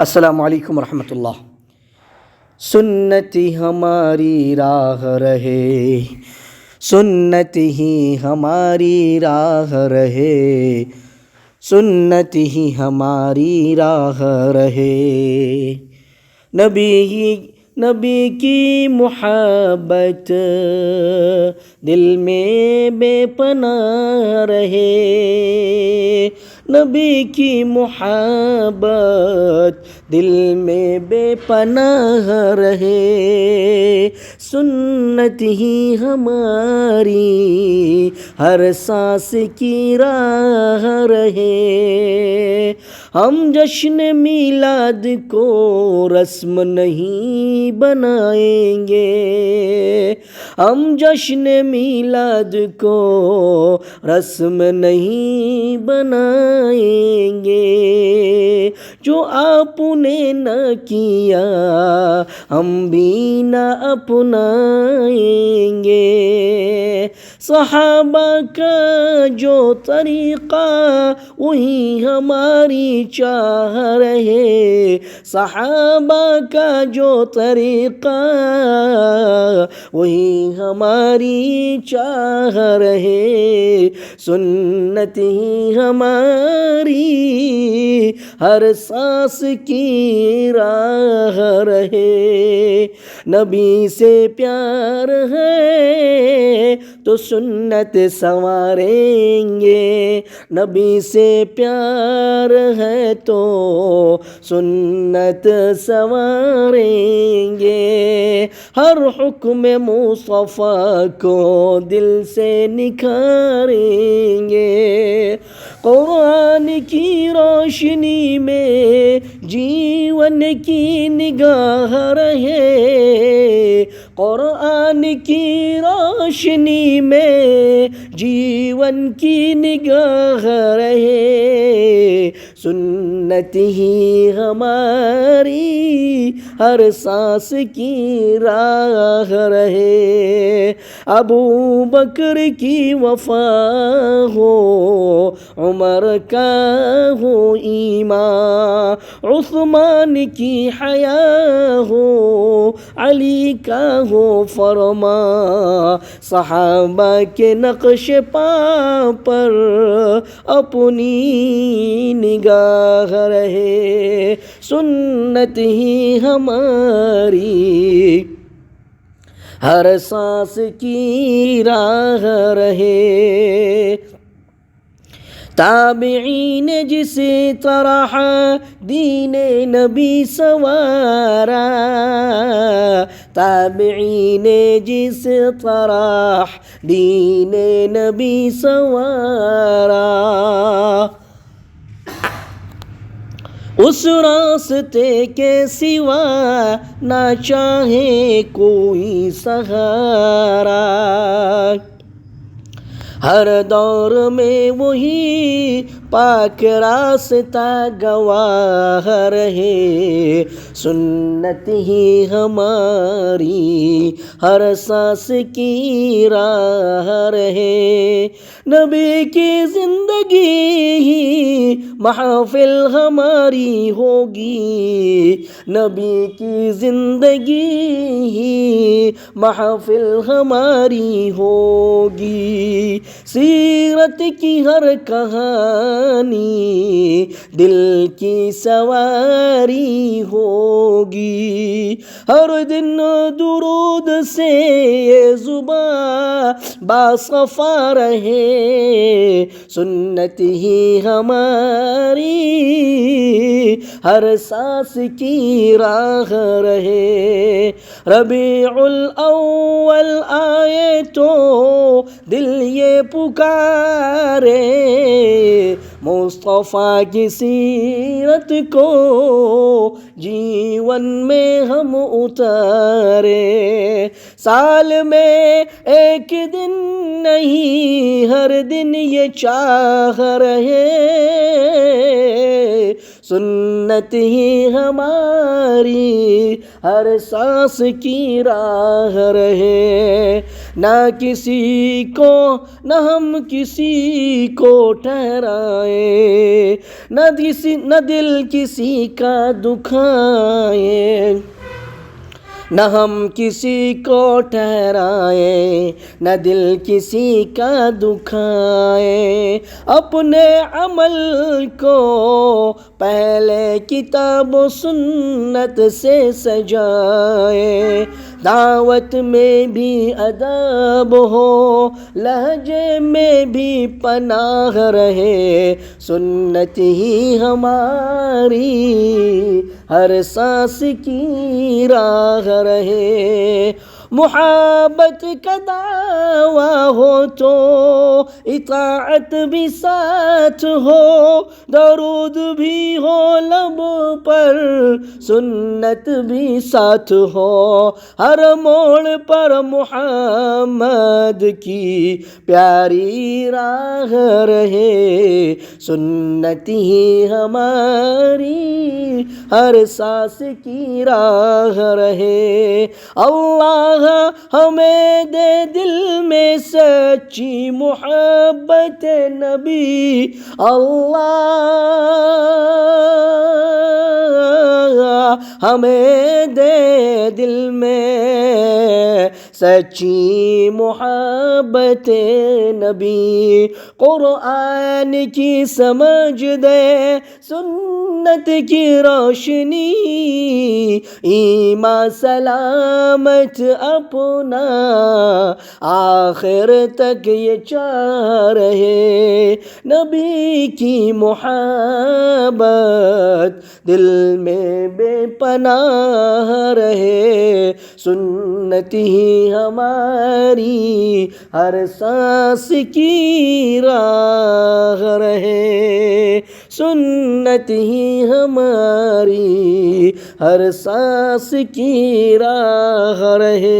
السلام علیکم ورحمۃ اللہ۔ سنت ہماری راہ رہے، سنت ہی ہماری راہ رہے، سنت ہی ہماری راہ رہے۔ نبی کی محبت دل میں بے پناہ رہے، نبی کی محبت دل میں بے پناہ رہے۔ سنت ہی ہماری ہر سانس کی راہ رہے۔ ہم جشن میلاد کو رسم نہیں بنائیں گے، ہم جشن میلاد کو رسم نہیں بنائیں گے۔ جو آپ نے نہ کیا ہم بھی نہ اپنائیں گے۔ صحابہ کا جو طریقہ وہی ہماری چاہ رہے، صحابہ کا جو طریقہ وہی ہماری چاہ رہے۔ سنت ہی ہماری ہر سانس کی راہ رہے۔ نبی سے پیار ہے تو سنت سنواریں گے، نبی سے پیار ہے تو سنت سنواریں گے۔ ہر حکم مصطفیٰ کو دل سے نکھاریں گے۔ قرآن کی روشنی میں جیون کی نگاہ رہے، قرآن کی روشنی میں جیون کی نگاہ رہے۔ سنت ہی ہماری ہر سانس کی راہ رہے۔ ابو بکر کی وفا ہو، عمر کا ہو ایمان، عثمان کی حیا ہو، علی کا ہو فرمان، صحابہ کے نقش پا پر اپنی نگاہ رہے۔ سنت ہی ہماری ہر سانس کی راہ رہے۔ تابعین جس طرح دین نبی سوارا، تابعین جس طرح دین نبی سوارا، اس راستے کے سوا نہ چاہے کوئی سہارا۔ ہر دور میں وہی پاک راستہ گواہ رہے۔ سنت ہی ہماری ہر سانس کی راہ رہے۔ نبی کی زندگی ہی محفل ہماری ہوگی، نبی کی زندگی ہی محفل ہماری ہوگی۔ سیرت کی ہر کہانی دل کی سواری ہوگی۔ ہر دن درود سے یہ زباں باصفا رہے۔ سنت ہی ہماری ہر سانس کی راہ رہے۔ ربیع الاول آئے تو دل یہ پکارے، مصطفیٰ کی سیرت کو جیون میں ہم اتارے۔ سال میں ایک دن نہیں ہر دن یہ چاہ رہے، سنت ہی ہماری ہر سانس کی راہ رہے، نہ کسی کو نہ ہم کسی کو ٹھہرائیں، نہ دل کسی کا دکھائیں، نہ ہم کسی کو ٹھہرائیں، نہ دل کسی کا دکھائیں، اپنے عمل کو پہلے کتاب و سنت سے سجائیں، دعوت میں بھی ادب ہو، لہجے میں بھی پناہ رہے، سنت ہی ہماری ہر سانس کی راہ رہے، محبت کا دعویٰ ہو تو اطاعت بھی ساتھ ہو، درود بھی ہو لب پر، سنت بھی ساتھ ہو، ہر موڑ پر محمد کی پیاری راہ رہے، سنت ہی ہماری ہر سانس کی راہ رہے، اللہ ہمیں دے دل میں سچی محبت نبی، اللہ ہمیں دے دل میں سچی محبت نبی، قرآن کی سمجھ دے سنت کی روشنی، ایمان سلامت اپنا آخر تک یہ چاہ رہے، نبی کی محبت دل میں بے پناہ رہے، سنت ہی ہماری ہر سانس کی راہ رہے، سنت ہی ہماری ہر سانس کی راہ رہے۔